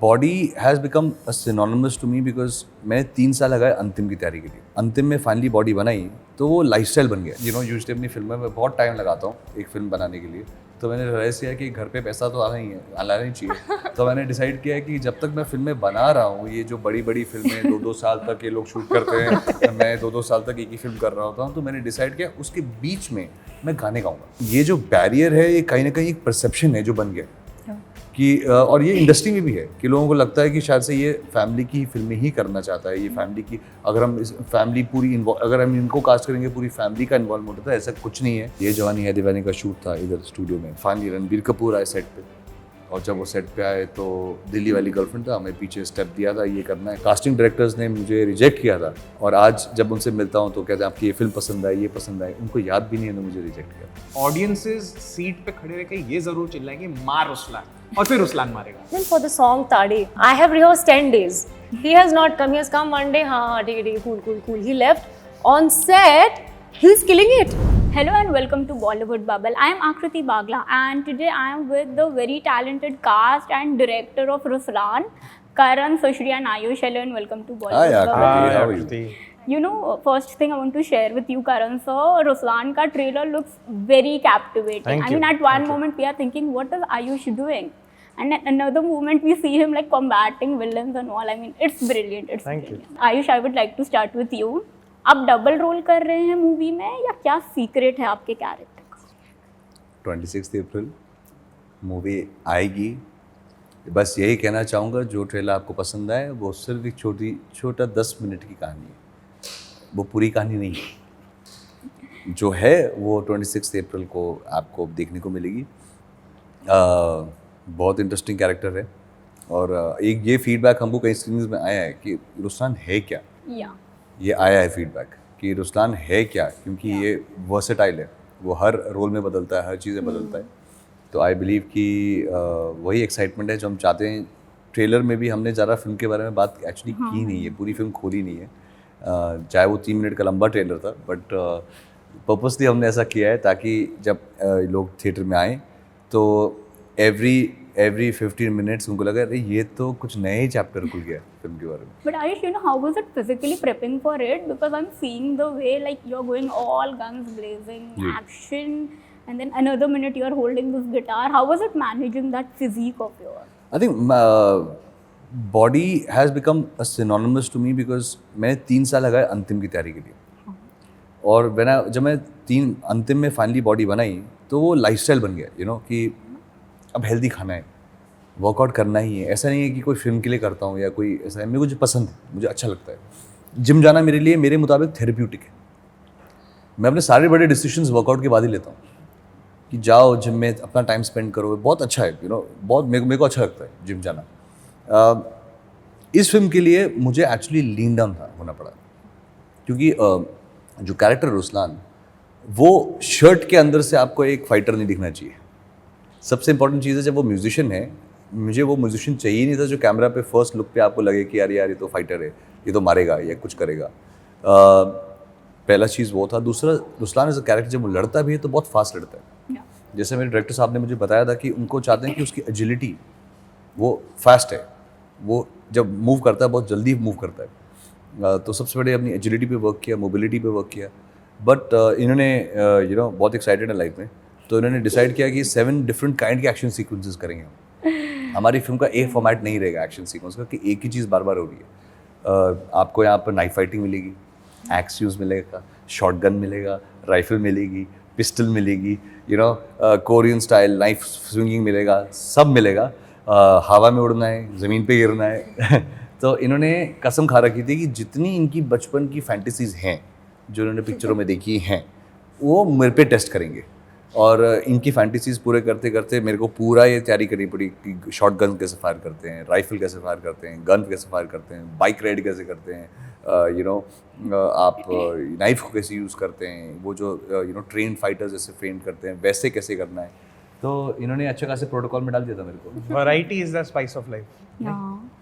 Body has become a synonymous to me because मैंने 3 साल लगाए अंतिम की तैयारी के लिए। अंतिम में फाइनली बॉडी बनाई तो वो लाइफस्टाइल बन गया। यूजुअली अपनी फिल्म में बहुत टाइम लगाता हूँ एक फिल्म बनाने के लिए, तो मैंने रियलाइज़ किया कि घर पे पैसा तो आना ही चाहिए। तो मैंने डिसाइड किया कि जब तक मैं फिल्में बना रहा हूँ, ये जो बड़ी बड़ी फिल्में 2-2 साल तक ये लोग शूट करते हैं, मैं 2-2 साल तक एक ही फिल्म कर रहा होता हूँ, तो मैंने डिसाइड किया उसके बीच में मैं गाने गाऊंगा। ये जो बैरियर है ये कहीं ना कहीं एक परसेप्शन है जो बन गया कि और ये इंडस्ट्री में भी है कि लोगों को लगता है कि शायद से ये फैमिली की फिल्में ही करना चाहता है, ये फैमिली की, अगर हम इस फैमिली पूरी अगर हम इनको कास्ट करेंगे पूरी फैमिली का इन्वॉल्वमेंट होता है, ऐसा कुछ नहीं है। ये जवानी है दीवानी का शूट था इधर स्टूडियो में, फाइनली रणबीर कपूर आए सेट पे, और जब वो सेट पे आए तो दिल्ली वाली गर्लफ्रेंड था, हमें पीछे स्टेप दिया था ये करना है। कास्टिंग डायरेक्टर्स ने मुझे रिजेक्ट किया था और आज जब उनसे मिलता हूँ तो कहते हैं आपकी ये फिल्म पसंद आई, ये पसंद आई, उनको याद भी नहीं है मुझे रिजेक्ट किया। ऑडियंसेस सीट पे खड़े रहकर ये जरूर चिल्लाएंगे मार रुस्लान, और फिर रुस्लान मारेगा। Then for the song Tade, I have rehearsed 10 days. He has not come. He has come one day. Cool. He left. On set, he's killing it. Hello and welcome to Bollywood Bubble. I am Akriti Bagla and today I am with the very talented cast and director of Ruslan, Karan, Sushri and Ayush. Hello and welcome to Bollywood Hi, Bubble. Akriti. How are you? You know, first thing I want to share with you, Karan sir, Ruslan ka trailer looks very captivating. Thank I you. mean, at one moment we are thinking, what is Ayush doing? And at another moment we see him like combating villains and all. I mean, it's brilliant. It's Thank you. brilliant. Ayush, I would like to start with you. आप double role कर रहे हैं movie में या क्या secret है आपके character का? 26 अप्रैल मूवी आएगी। बस यही कहना चाहूँगा, जो ट्रेलर आपको पसंद आए वो सिर्फ एक छोटा 10 मिनट की कहानी है, वो पूरी कहानी नहीं है। जो है वो 26 अप्रैल को आपको देखने को मिलेगी। बहुत इंटरेस्टिंग कैरेक्टर है और एक ये फीडबैक हमको कई सीरीज में आया है कि रुस्लान है क्या, ये आया है फीडबैक कि रुस्लान है क्या, क्योंकि ये वर्सेटाइल है, वो हर रोल में बदलता है, हर चीज़ें बदलता है। तो आई बिलीव कि वही एक्साइटमेंट है जो हम चाहते हैं। ट्रेलर में भी हमने ज़्यादा फिल्म के बारे में बात एक्चुअली की नहीं है, पूरी फिल्म खोली नहीं है, चाहे वो 3 मिनट का लंबा ट्रेलर था, बट पर्पसली हमने ऐसा किया है ताकि जब लोग थिएटर में आएँ तो एवरी 15 मिनट्स उनको लगा अरे ये तो कुछ नया ही चैप्टर खुल गया फिल्म के बारे में। But Ayush, you know, how was it physically prepping for it? Because I'm seeing the way like you're going all guns blazing, action, and then another minute you're holding this guitar. How was it managing that physique of yours? I think body has become a synonymous to me because मैंने 3 साल लगाए अंतिम की तैयारी के लिए, और जब मैं अंतिम में फाइनली बॉडी बनाई तो वो लाइफस्टाइल बन गया, कि अब हेल्दी खाना है, वर्कआउट करना ही है। ऐसा नहीं है कि कोई फिल्म के लिए करता हूँ या कोई ऐसा है, मुझे पसंद है, मुझे अच्छा लगता है। जिम जाना मेरे लिए मेरे मुताबिक थेरेप्यूटिक है। मैं अपने सारे बड़े डिसीजंस वर्कआउट के बाद ही लेता हूँ कि जाओ जिम में अपना टाइम स्पेंड करो, बहुत अच्छा है, बहुत मेरे को अच्छा लगता है जिम जाना। इस फिल्म के लिए मुझे एक्चुअली लीन डाउन होना पड़ा, क्योंकि जो कैरेक्टर रुस्लान, वो शर्ट के अंदर से आपको एक फाइटर नहीं दिखना चाहिए। सबसे इंपॉर्टेंट चीज़ है, जब वो म्यूजिशियन है, मुझे वो म्यूजिशियन चाहिए नहीं था जो कैमरा पे फर्स्ट लुक पे आपको लगे कि यार ये तो फाइटर है, ये तो मारेगा या कुछ करेगा। पहला चीज़ वो था। दूसरा, रुस्लान एज अ कैरेक्टर जब वो लड़ता भी है तो बहुत फास्ट लड़ता है। जैसे मेरे डायरेक्टर साहब ने मुझे बताया था कि उनको चाहते हैं कि उसकी एजिलिटी वो फास्ट है, वो जब मूव करता है बहुत जल्दी मूव करता है। तो सबसे बड़े अपनी एजिलिटी पे वर्क किया, मोबिलिटी पे वर्क किया। बट इन्होंने बहुत एक्साइटेड है लाइफ में, तो इन्होंने डिसाइड किया कि 7 डिफरेंट काइंड के एक्शन सीक्वेंसेस करेंगे। हमारी फिल्म का एक फॉर्मेट नहीं रहेगा एक्शन सीक्वेंस का कि एक ही चीज़ बार बार हो रही है। आपको यहाँ पर नाइफ फाइटिंग मिलेगी, एक्स यूज़ मिलेगा, शॉटगन मिलेगा, राइफल मिलेगी, पिस्टल मिलेगी, कोरियन स्टाइल नाइफ स्विंगिंग मिलेगा, सब मिलेगा। हवा में उड़ना है, ज़मीन पे गिरना है। तो इन्होंने कसम खा रखी थी कि जितनी इनकी बचपन की फैंटेसीज़ हैं जो इन्होंने पिक्चरों में देखी हैं, वो मेरे पे टेस्ट करेंगे। और इनकी फैंटेसीज़ पूरे करते करते मेरे को पूरा ये तैयारी करनी पड़ी कि शॉट गन कैसे फायर करते हैं, राइफल कैसे फायर करते हैं, गन कैसे फायर करते हैं, बाइक राइड कैसे करते हैं, आप नाइफ को कैसे यूज़ करते हैं, वो जो ट्रेन फाइटर्स जैसे ट्रेन करते हैं वैसे कैसे करना है। तो इन्होंने अच्छा खासे प्रोटोकॉल में डाल दिया था मेरे को। Variety is the spice of life.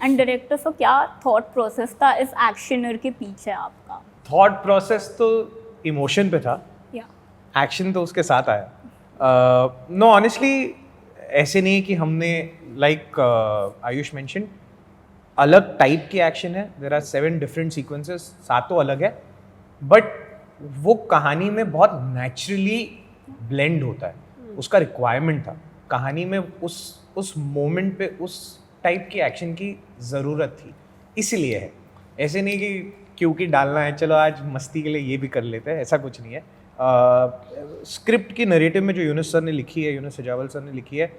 And director so क्या थॉट प्रोसेस था इस एक्शनर के पीछे आपका? थॉट प्रोसेस तो इमोशन पे था, एक्शन तो उसके साथ आया। नो ऑनेस्टली ऐसे नहीं कि हमने लाइक आयुष मेंशन अलग टाइप की एक्शन है, देयर आर 7 डिफरेंट सीक्वेंसेस, सातों अलग है, बट वो कहानी में बहुत नेचुरली ब्लेंड होता है. उसका रिक्वायरमेंट था कहानी में, उस मोमेंट पे उस टाइप की एक्शन की ज़रूरत थी, इसलिए है. ऐसे नहीं कि क्योंकि डालना है चलो आज मस्ती के लिए ये भी कर लेते हैं, ऐसा कुछ नहीं है. स्क्रिप्ट की नरेटिव में जो यूनुस सर ने लिखी है, यूनुस सजावल सर ने लिखी है,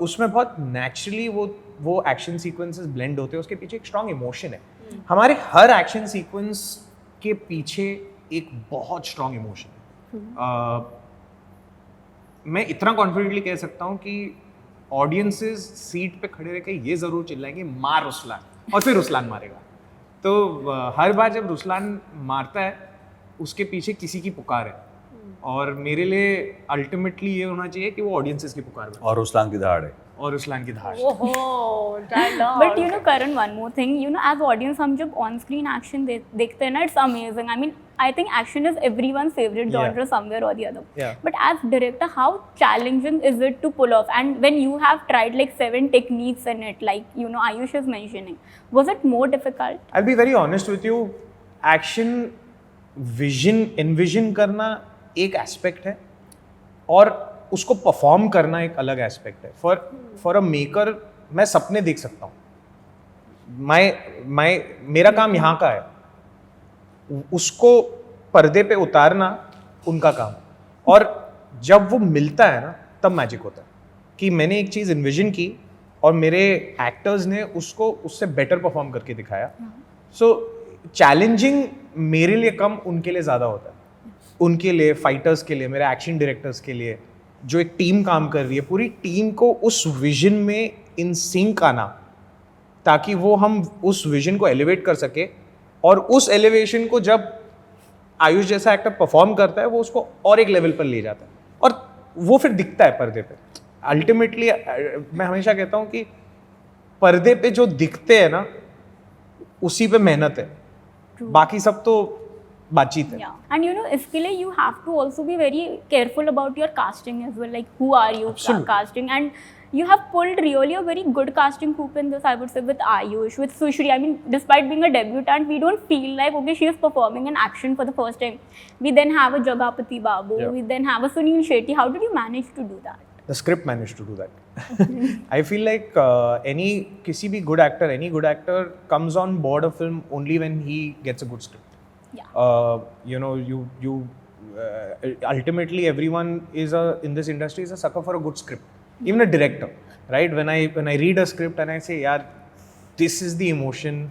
उसमें बहुत नेचुरली वो एक्शन सीक्वेंसेस ब्लेंड होते हैं, उसके पीछे एक स्ट्रॉन्ग इमोशन है. हमारे हर एक्शन सीक्वेंस के पीछे एक बहुत स्ट्रॉन्ग इमोशन है. मैं इतना कॉन्फिडेंटली कह सकता हूँ कि ऑडियंसेस सीट पे खड़े रह के ये ज़रूर चिल्लाएंगे मार रुस्लान, और फिर रुस्लान मारेगा. तो हर बार जब रुस्लान मारता है उसके पीछे किसी की पुकार है, और मेरे लिए अल्टीमेटली ये होना चाहिए कि वो ऑडियंसेस की पुकार बने और रुस्लान की दहाड़ है. और रुस्लान की धार. ओहो, dialogue. But you know, Karan, one more thing, you know, as audience, हम जब on screen action देखते हैं ना, it's amazing. I mean, I think action is everyone's favorite genre somewhere or the other. Yeah. But as director, how challenging is it to pull off? And when you have tried like 7 techniques in it, like you know, Ayush is mentioning, was it more difficult? I'll be very honest with you, action envision करना एक aspect है और उसको perform करना एक अलग aspect है. For a maker मैं सपने देख सकता हूँ, मेरा काम यहाँ का है, उसको पर्दे पे उतारना उनका काम. और जब वो मिलता है ना तब मैजिक होता है कि मैंने एक चीज़ इन्विजन की और मेरे एक्टर्स ने उसको उससे बेटर परफॉर्म करके दिखाया. सो चैलेंजिंग मेरे लिए कम, उनके लिए ज़्यादा होता है. उनके लिए, फाइटर्स के लिए, मेरे एक्शन डायरेक्टर्स के लिए, जो एक टीम काम कर रही है, पूरी टीम को उस विजन में इन सिंक आना, ताकि वो हम उस विजन को एलिवेट कर सके. और उस एलिवेशन को जब आयुष जैसा एक्टर परफॉर्म करता है वो उसको और एक लेवल पर ले जाता है और वो फिर दिखता है पर्दे पे. अल्टीमेटली मैं हमेशा कहता हूँ कि पर्दे पे जो दिखते हैं ना उसी पे मेहनत है, बाकी सब तो बातचीत है. Yeah, and you know, इसके लिए you have to also be very careful about your casting as well. Like, who are you casting? And you have pulled really a very good casting coup in this, I would say, with Ayush, with Sushri. I mean, despite being a debutant, we don't feel like, okay, she is performing an action for the first time. We then have a Jagapati Babu, we then have a Sunil Shetty. How did you manage to do that? The script managed to do that. I feel like किसी भी good actor comes on board a film only when he gets a good script. Yeah. You know, ultimately everyone in this industry is a sucker for a good script. Even a director, right? When I read a script and I say, yaar, this is the emotion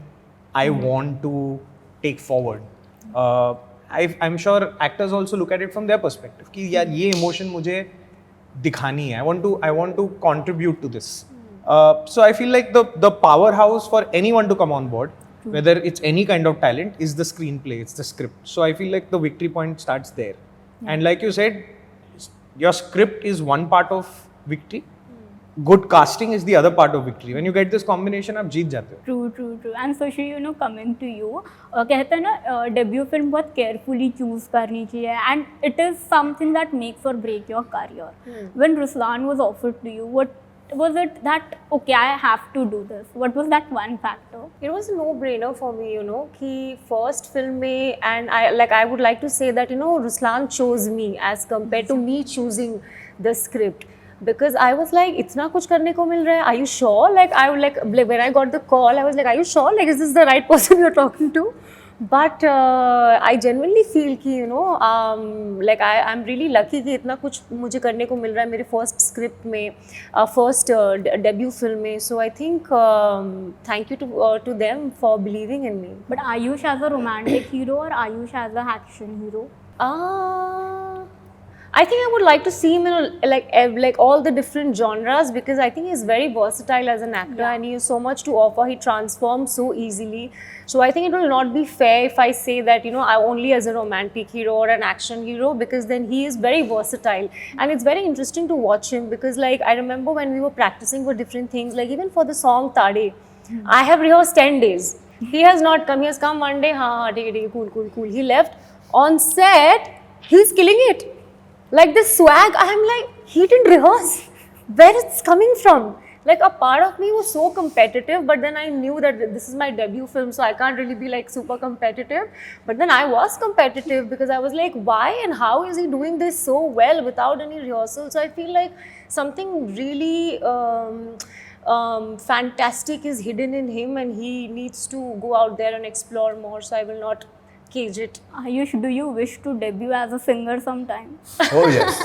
I want to take forward. I'm sure actors also look at it from their perspective. कि यार ये emotion मुझे दिखानी है. I want to contribute to this. So I feel like the powerhouse for anyone to come on board, whether it's any kind of talent, is the screenplay, it's the script. So I feel like the victory point starts there. And like you said, your script is one part of victory. Good casting is the other part of victory. When you get this combination, आप जीत जाते हो. True. And Sushri, you know, coming to you, कहते हैं ना debut film बहुत carefully choose करनी चाहिए, and it is something that makes or break your career. When Ruslan was offered to you, what was it that, okay, I have to do this? What was that one factor? It was a no-brainer for me, you know, कि first film में, and I would like to say that, you know, Ruslan chose me as compared to me choosing the script. Because I was like, इतना कुछ करने को मिल रहा है, are you sure? Like, when I got the call, I was like, are you sure? Like, is this the right person you're talking to? But I genuinely feel कि, you know, like I'm really lucky कि इतना कुछ मुझे करने को मिल रहा है मेरे first script में, first debut film में. So I think thank you to them for believing in me. But Ayush as a romantic hero or Ayush as a action hero? I think I would like to see him in like all the different genres, because I think he's very versatile as an actor and he has so much to offer. He transforms so easily. So I think it will not be fair if I say that, you know, I only as a romantic hero or an action hero, because then he is very versatile. And it's very interesting to watch him, because like I remember when we were practicing for different things, like even for the song Tade, I have rehearsed 10 days. He has not come. He has come one day, cool. He left. On set, he's killing it. Like the swag, I'm like, he didn't rehearse. Where it's coming from? like a part of me was so competitive, but then I knew that this is my debut film, so I can't really be like super competitive. But then I was competitive because I was like, why and how is he doing this so well without any rehearsal? So I feel like something really fantastic is hidden in him, and he needs to go out there and explore more. So I will not cage it. Ayush, do you wish to debut as a singer sometime? Oh yes.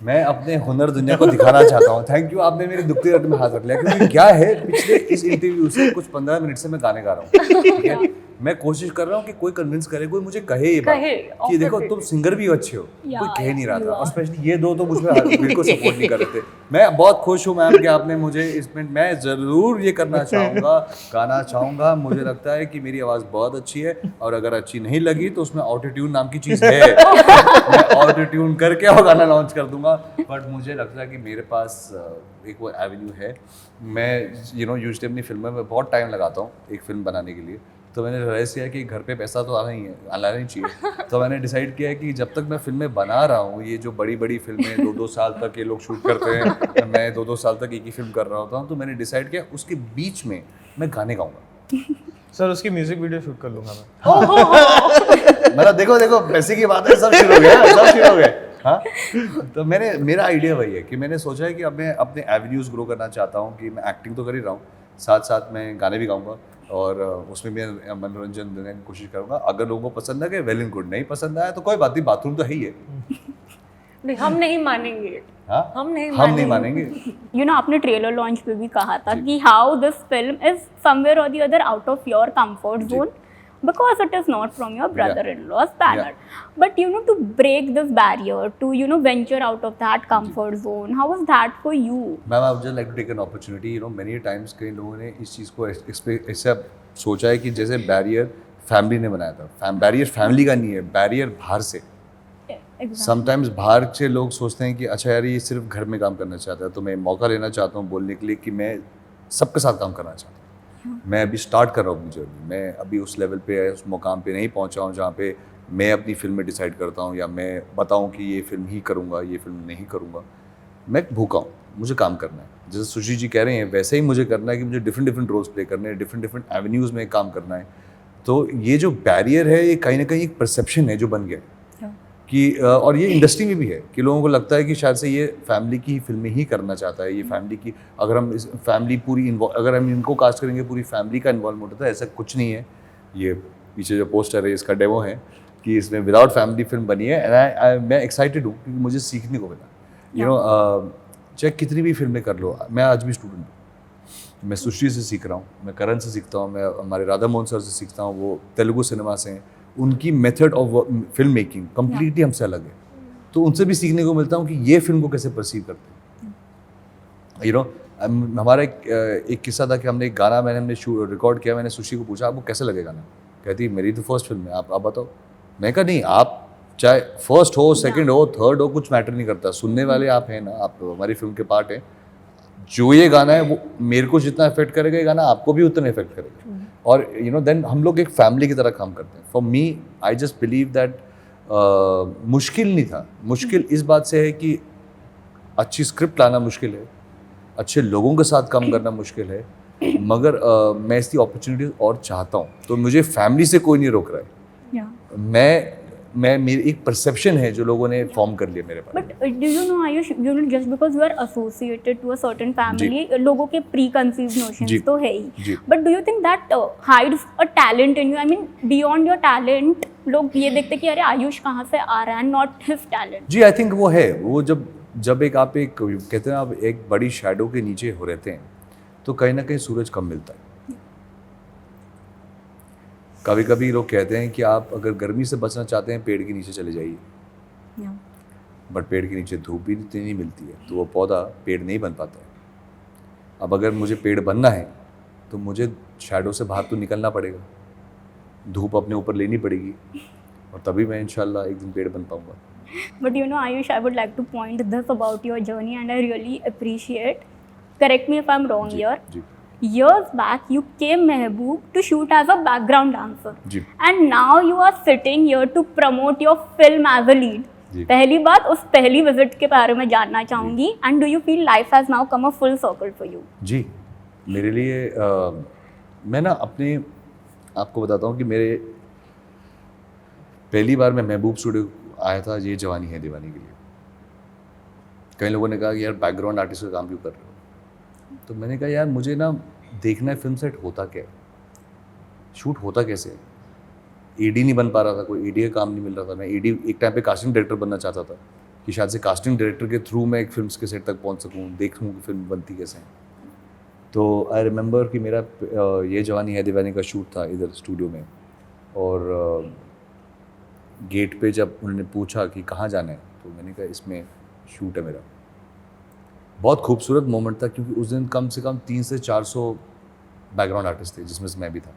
मैं अपने हुनर दुनिया को दिखाना चाहता हूँ. Thank you, आपने मेरी दुखती रट में हाथ रख लिया, क्योंकि क्या है, पिछले इस इंटरव्यू से कुछ 15 मिनट से मैं गाने गा रहा हूँ. ठीक है, मैं कोशिश कर रहा हूँ कि कोई कन्विंस करे, कोई मुझे कहे ये बात कि देखो तुम सिंगर भी अच्छे हो. कोई कह नहीं रहा था, और स्पेशली ये दो तो मुझ में बिल्कुल सपोर्ट नहीं कर रहे थे. मैं बहुत खुश हूँ मैम कि आपने मुझे इसमें, मैं ज़रूर ये करना चाहूँगा, गाना चाहूँगा. मुझे लगता है कि मेरी आवाज़ बहुत अच्छी है, और अगर अच्छी नहीं लगी तो उसमें ऑटो ट्यून नाम की चीज़ है. मैं ऑटो ट्यून करके और गाना लॉन्च कर दूंगा. बट मुझे लगता है कि मेरे पास एक वो एवेन्यू है. मैं यूजुअली अपनी फिल्मों में बहुत टाइम लगाता हूँ एक फिल्म बनाने के लिए. तो मैंने रियलाइज़ किया कि घर पे पैसा तो आना ही चाहिए. तो मैंने डिसाइड किया कि जब तक मैं फिल्में बना रहा हूँ, ये जो बड़ी बड़ी फिल्में 2-2 साल तक ये लोग शूट करते हैं, मैं 2-2 साल तक एक ही फिल्म कर रहा होता हूँ. तो मैंने डिसाइड किया उसके बीच में मैं गाने गाऊंगा. सर उसकी म्यूजिक वीडियो शूट कर लूंगा मैं. मतलब देखो पैसे की बात है, सब शुरू हो गया. हाँ, तो मेरा आइडिया वही है कि मैंने सोचा है कि अब मैं अपने एवेन्यूज़ ग्रो करना चाहता हूँ. कि मैं एक्टिंग तो कर ही रहा हूँ, साथ साथ मैं गाने भी गाऊंगा, और उसमें मैं मनोरंजन देने की कोशिश करूँगा. अगर लोगों को पसंद आ गए, वेल एंड गुड. नहीं पसंद आया तो कोई बात नहीं, बाथरूम तो है ही है. नहीं, हम नहीं मानेंगे. हाँ, हम नहीं मानेंगे. You know, आपने ट्रेलर लॉन्च पे भी कहा था कि how this film is somewhere और the other out of your comfort zone because it is not from your brother-in-law's banner. But to break this barrier, to venture out of that comfort zone, how was that for you? Ma'am, I would just like to take an opportunity. Many times कई लोगों ने इस चीज़ को ऐसा सोचा है कि जैसे बैरियर फैमिली ने बनाया था. बैरियर फैमिली का नहीं है, बैरियर बाहर से. समटाइम्स बाहर से लोग सोचते हैं कि अच्छा यार ये सिर्फ घर में काम करना चाहता है, तो मैं मौका लेना चाहता हूँ बोलने के लिए कि मैं सबके साथ काम करना चाहता हूँ. मैं अभी स्टार्ट कर रहा हूँ अपनी जर्नी. मैं अभी उस लेवल पे, उस मुकाम पे नहीं पहुँचा हूँ जहाँ पे मैं अपनी फिल्म में डिसाइड करता हूँ या मैं बताऊँ कि ये फिल्म ही करूँगा, ये फिल्म नहीं करूँगा. मैं भूखा हूँ, मुझे काम करना है. जैसे सुशी जी कह रहे हैं वैसे ही मुझे करना है कि मुझे डिफरेंट रोल्स प्ले करने हैं, डिफरेंट एवेन्यूज़ में काम करना है. तो ये जो बैरियर है, ये कहीं ना कहीं एक परसेप्शन है जो बन गया है कि, और ये इंडस्ट्री में भी है कि लोगों को लगता है कि शायद से ये फैमिली की फिल्में ही करना चाहता है. ये फैमिली की, अगर हम इस फैमिली पूरी अगर हम इनको कास्ट करेंगे पूरी फैमिली का इन्वॉल्वमेंट होता है. ऐसा कुछ नहीं है. ये पीछे जो पोस्टर है इसका डेमो है कि इसमें विदाउट फैमिली फिल्म बनी है. एंड मैं एक्साइटेड हूँ क्योंकि मुझे सीखने को मिला. चाहे कितनी भी फिल्में कर लो, मैं आज भी स्टूडेंट हूँ. मैं सुश्री से सीख रहा हूँ, मैं करण से सीखता हूँ, मैं हमारे राधा मोहन सर से सीखता हूँ. वो तेलुगु सिनेमा से हैं. उनकी method of film making completely हमसे अलग है. तो उनसे भी सीखने को मिलता हूँ कि ये फिल्म को कैसे परसीव करते हैं. हमारा एक किस्सा था कि हमने एक गाना हमने रिकॉर्ड किया. मैंने सुशी को पूछा आपको कैसे लगे गाना. कहती मेरी तो फर्स्ट फिल्म है, आप बताओ. मैं कहा नहीं, आप चाहे फर्स्ट हो, सेकंड हो, थर्ड हो, कुछ मैटर नहीं करता. सुनने वाले आप हैं ना, आप हमारी फिल्म के पार्ट हैं. जो ये गाना है वो मेरे को जितना इफेक्ट करेगा, ये गाना आपको भी उतना इफेक्ट करेगा. और देन हम लोग एक फैमिली की तरह काम करते हैं. For me, I just believe that मुश्किल नहीं था. मुश्किल इस बात से है कि अच्छी स्क्रिप्ट लाना मुश्किल है, अच्छे लोगों के साथ काम करना मुश्किल है, मगर मैं इसकी अपॉर्चुनिटी और चाहता हूँ. तो मुझे फैमिली से कोई नहीं रोक रहा है. मैं मेरी एक परसेप्शन है जो लोगों ने फॉर्म कर लिया मेरे बारे में. But do you know Ayush, just because you are associated to a certain family, लोगों के प्री कंसीव्ड नोशंस तो है ही. But do you think that hides a talent in you? I mean beyond your talent लोग ये देखते कि अरे आयुष कहाँ से आ रहा है, नॉट हिज टैलेंट. जी, आई थिंक वो है. वो जब आप कहते हैं आप एक बड़ी शैडो के नीचे हो रहते हैं तो कहीं ना कहीं सूरज कम मिलता है. कभी कभी लोग कहते हैं कि आप अगर गर्मी से बचना चाहते हैं पेड़ के नीचे चले जाइए. बट पेड़ के नीचे धूप भी इतनी नहीं मिलती है, तो वो पौधा पेड़ नहीं बन पाता है. अब अगर मुझे पेड़ बनना है तो मुझे शैडो से बाहर तो निकलना पड़ेगा, धूप अपने ऊपर लेनी पड़ेगी, और तभी मैं इंशाल्लाह एक दिन पेड़ बन पाऊंगा. But Ayush, I would like to point this about your journey, and I really appreciate. Correct me if I'm wrong here. Years back, you came Mehboob to shoot as a background dancer, and now you are sitting here to promote your film as a lead. जी। पहली बात उस पहली visit के बारे में जानना चाहूंगी, and do you feel life has now come a full circle for you? जी, मेरे लिए मैं ना अपने आपको बताता हूँ कि मेरे पहली बार मैं महबूब स्टूडियो आया था ये जवानी है दीवानी के लिए। कई लोगों ने कहा कि यार बैकग्राउंड आर्टिस्ट का काम क्यों कर रहे हो, तो मैंने कहा यार मुझे ना देखना है फिल्म सेट होता क्या है, शूट होता कैसे है। एडी नहीं बन पा रहा था, कोई एडी का काम नहीं मिल रहा था। मैं एडी एक टाइम पे कास्टिंग डायरेक्टर बनना चाहता था कि शायद से कास्टिंग डायरेक्टर के थ्रू मैं एक फिल्म के सेट तक पहुंच सकूं, देखूं कि फिल्म बनती कैसे है। तो आई रिमेंबर कि मेरा ये जवानी है दीवानी का शूट था इधर स्टूडियो में, और गेट पे जब उन्होंने पूछा कि कहाँ जाना है तो मैंने कहा इसमें शूट है मेरा। बहुत खूबसूरत मोमेंट था क्योंकि उस दिन कम से कम 300 से 400 बैकग्राउंड आर्टिस्ट थे जिसमें से मैं भी था।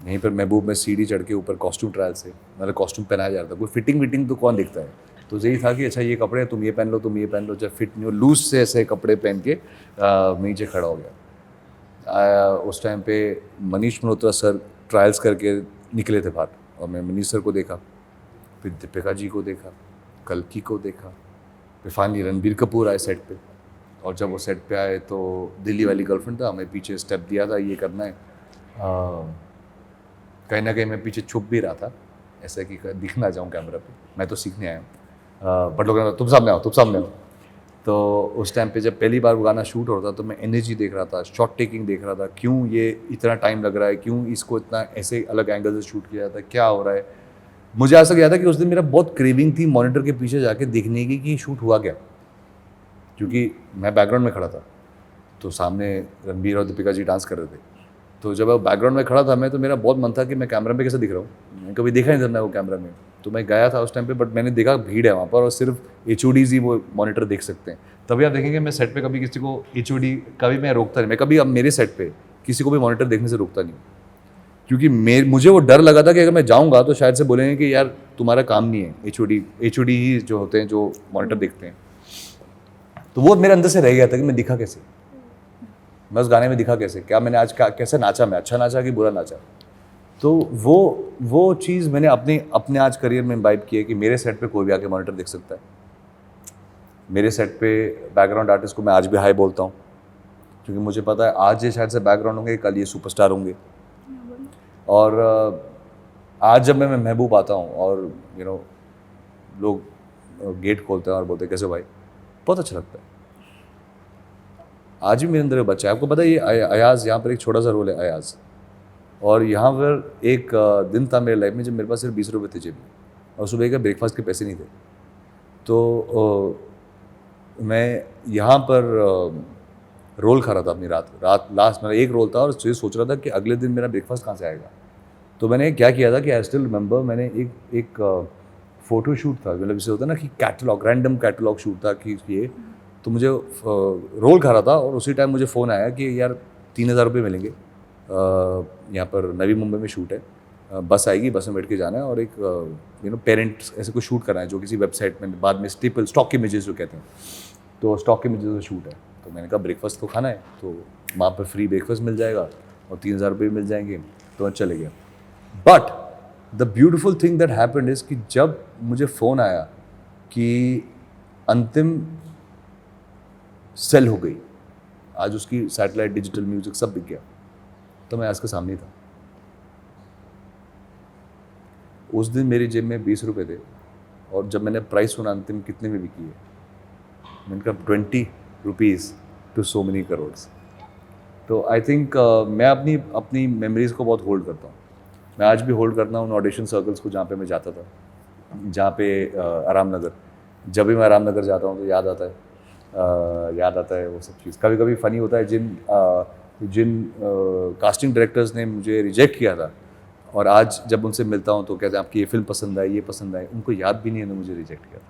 यहीं पर महबूब में सीढ़ी चढ़ के ऊपर कॉस्ट्यूम ट्रायल से मतलब कॉस्ट्यूम पहनाया जा रहा था। कोई फिटिंग विटिंग तो कौन देखता है, तो यही था कि अच्छा ये कपड़े तुम ये पहन लो, तुम ये पहन लो। जब फिट नहीं हो लूज से ऐसे कपड़े पहन के नीचे खड़ा हो गया। उस टाइम पे मनीष मल्होत्रा सर ट्रायल्स करके निकले थे बाहर, और मैं मनीष सर को देखा, फिर दीपिका जी को देखा, कल्की को देखा, फिर फाइनली रणबीर कपूर आए सेट पे। और जब वो सेट पे आए तो दिल्ली वाली गर्लफ्रेंड था, हमें पीछे स्टेप दिया था ये करना है। कहीं ना कहीं मैं पीछे छुप भी रहा था ऐसा कि दिख ना जाऊँ कैमरा पे, मैं तो सीखने आया हूँ। बट लोग तुम सामने आओ, तुम सामने आओ। तो उस टाइम पे जब पहली बार वो गाना शूट हो रहा था तो मैं एनर्जी देख रहा था, शॉट टेकिंग देख रहा था, क्यों ये इतना टाइम लग रहा है, क्यों इसको इतना ऐसे अलग एंगल से शूट किया जाता है, क्या हो रहा है। मुझे ऐसा याद था कि उस दिन मेरा बहुत क्रेविंग थी मॉनिटर के पीछे जाके देखने की कि शूट हुआ क्या, क्योंकि मैं बैकग्राउंड में खड़ा था तो सामने रणबीर और दीपिका जी डांस कर रहे थे। तो जब बैकग्राउंड में खड़ा था मैं, तो मेरा बहुत मन था कि मैं कैमरा में कैसे दिख रहा हूँ, मैं कभी देखा नहीं था मैं वो कैमरा में। तो मैं गया था उस टाइम पे, बट मैंने देखा भीड़ है वहाँ पर और सिर्फ HODs ही वो मॉनिटर देख सकते हैं। तभी आप देखेंगे मैं सेट पे कभी किसी को HOD कभी मैं रोकता नहीं, मैं कभी अब मेरे सेट पे किसी को भी मॉनिटर देखने से रोकता नहीं, क्योंकि मुझे वो डर लगा था कि अगर मैं जाऊँगा तो शायद से बोलेंगे कि यार तुम्हारा काम नहीं है, HOD ही जो होते हैं जो मॉनिटर देखते हैं। तो वो मेरे अंदर से रह गया था कि मैं दिखा कैसे, मैं उस गाने में दिखा कैसे, क्या मैंने आज कैसे नाचा, मैं अच्छा नाचा कि बुरा नाचा। तो वो चीज़ मैंने अपने आज करियर में इम्बाइब की है कि मेरे सेट पे कोई भी आके मॉनिटर देख सकता है। मेरे सेट पे बैकग्राउंड आर्टिस्ट को मैं आज भी हाई बोलता हूँ, क्योंकि मुझे पता है आज ये शायद से बैकग्राउंड होंगे, कल ये सुपरस्टार होंगे। और आज जब मैं महबूब आता हूँ और लोग गेट खोलते हैं और बोलते हैं कैसे भाई, बहुत अच्छा लगता है। आज भी मेरे अंदर एक बच्चा है, आपको पता है ये अयाज़, यहाँ पर एक छोटा सा रोल है अयाज़। और यहाँ पर एक दिन था मेरे लाइफ में जब मेरे पास सिर्फ 20 रुपये थे जेब में और सुबह का ब्रेकफास्ट के पैसे नहीं थे। तो मैं यहाँ पर रोल खा रहा था अपनी रात लास्ट मेरा एक रोल था, और सोच रहा था कि अगले दिन मेरा ब्रेकफास्ट कहाँ से आएगा। तो मैंने क्या किया था कि आई स्टिल रिमेंबर, मैंने एक फ़ोटो शूट था, मतलब इसे होता है ना कि कैटलॉग, रैंडम कैटलॉग शूट था कि ये, तो मुझे रोल खा रहा था और उसी टाइम मुझे फ़ोन आया कि यार 3000 रुपये मिलेंगे, यहाँ पर नवी मुंबई में शूट है, बस आएगी, बस में बैठ के जाना है और एक पेरेंट्स ऐसे कुछ शूट करना है जो किसी वेबसाइट में बाद में स्टॉक इमेजेस जो कहते हैं, तो स्टॉक इमेजेस का शूट है। तो मैंने कहा ब्रेकफास्ट तो खाना है, तो वहाँ पर फ्री ब्रेकफास्ट मिल जाएगा और 3000 रुपये मिल जाएंगे, तो चले गया। But the beautiful thing that happened is कि जब मुझे फ़ोन आया कि अंतिम सेल हो गई, आज उसकी सैटेलाइट, डिजिटल म्यूजिक सब बिक गया, तो मैं आज के सामने था। उस दिन मेरी जेब में 20 रुपये थे और जब मैंने प्राइस सुना अंतिम कितने में बिकी है, मैंने कहा 20 rupees to so many crores. तो आई थिंक मैं अपनी मेमोरीज़ को बहुत होल्ड करता हूँ। मैं आज भी होल्ड करता हूँ उन ऑडिशन सर्कल्स को जहाँ पे मैं जाता था, जहाँ पे आराम नगर, जब भी मैं आराम नगर जाता हूँ तो याद आता है वो सब चीज़। कभी कभी फ़नी होता है, जिन कास्टिंग डायरेक्टर्स ने मुझे रिजेक्ट किया था और आज जब उनसे मिलता हूँ तो कहते हैं आपकी ये फिल्म पसंद आई, ये पसंद आई, उनको याद भी नहीं है मुझे रिजेक्ट किया था।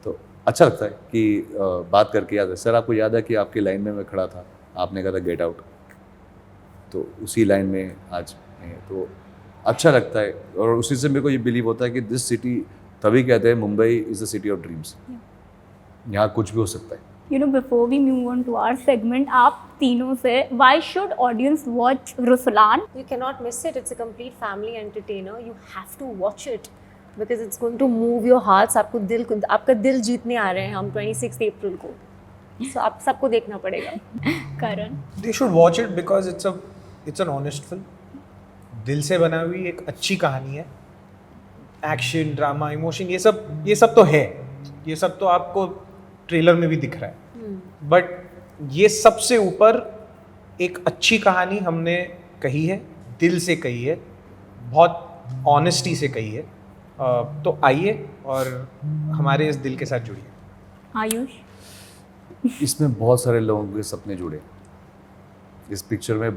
तो अच्छा लगता है कि बात करके याद है, सर आपको याद है कि आपकी लाइन में मैं खड़ा था, आपने कहा था गेट आउट, तो उसी लाइन में आज है, तो अच्छा लगता है। और उसी से मेरे को ये बिलीव होता है कि दिस सिटी, तभी कहते हैं Mumbai is the city of dreams, यहाँ कुछ भी हो सकता है। You know, before we move on to our segment, आप तीनों से why should audience watch Ruslan? You cannot miss it. It's a complete family entertainer. You have to watch it because it's going to move your hearts. आपका दिल जीतने आ रहे हैं हम 26 अप्रैल को. So आप सबको देखना पड़ेगा. Karan. They should watch it because it's an honest film. दिल से बना हुई एक अच्छी कहानी है. एक्शन, ड्रामा, इमोशन, ये सब तो है. ये सब तो आपको ट्रेलर में भी दिख रहा है. बट ये सबसे ऊपर एक अच्छी कहानी हमने कही है, दिल से कही है, बहुत ऑनेस्टी से कही है. तो आइए और हमारे इस दिल के साथ जुड़िए. आयुष. इसमें बहुत सारे लोगों के सपने जुड़े. इस पिक्चर में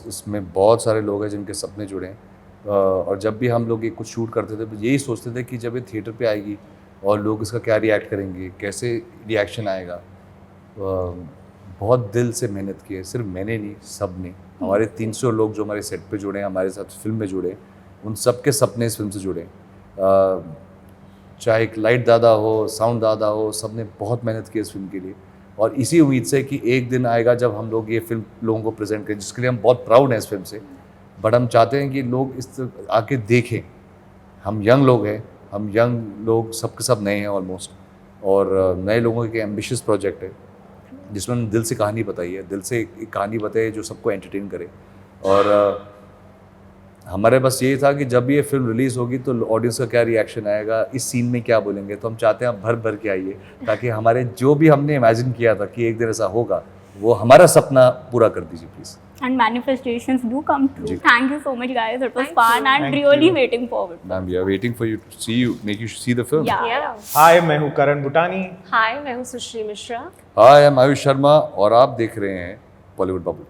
इसमें बहुत सारे लोग हैं जिनके सपने जुड़े हैं. और जब भी हम लोग ये कुछ शूट करते थे तो यही सोचते थे कि जब ये थिएटर पे आएगी और लोग इसका क्या रिएक्ट करेंगे, कैसे रिएक्शन आएगा. बहुत दिल से मेहनत की है. सिर्फ मैंने नहीं, सब ने. हमारे 300 लोग जो हमारे सेट पे जुड़े हैं, हमारे साथ फिल्म में जुड़े, उन सब के सपने इस फिल्म से जुड़े. चाहे एक लाइट दादा हो, साउंड दादा हो, सब ने बहुत मेहनत की इस फिल्म के लिए. और इसी उम्मीद से कि एक दिन आएगा जब हम लोग ये फिल्म लोगों को प्रेजेंट करें, जिसके लिए हम बहुत प्राउड हैं इस फिल्म से. बट हम चाहते हैं कि लोग इस आके देखें. हम यंग लोग हैं, हम यंग लोग सब के सब नए हैं ऑलमोस्ट. और नए लोगों के एम्बिशियस प्रोजेक्ट है जिसमें हमने दिल से कहानी बताई है. दिल से एक कहानी बताई है जो सबको एंटरटेन करे. और हमारे बस ये था कि जब ये फिल्म रिलीज़ होगी तो ऑडियंस का क्या रिएक्शन आएगा, इस सीन में क्या बोलेंगे. तो हम चाहते हैं आप भर भर के आइए ताकि हमारे जो भी हमने इमेजिन किया था कि एक दिन ऐसा होगा, वो हमारा सपना पूरा कर दीजिए please. And manifestations do come true. जी. Thank you so much, guys. It was Thank fun you. and Thank really you. waiting forward. Ma'am we are waiting for you to see you, make you see the film. Yeah. Hi, मैं हूँ Karan Butani. Hi, मैं हूँ Sushree Mishra. Hi, I am Ayush Sharma और आप देख रहे हैं Bollywood bubble.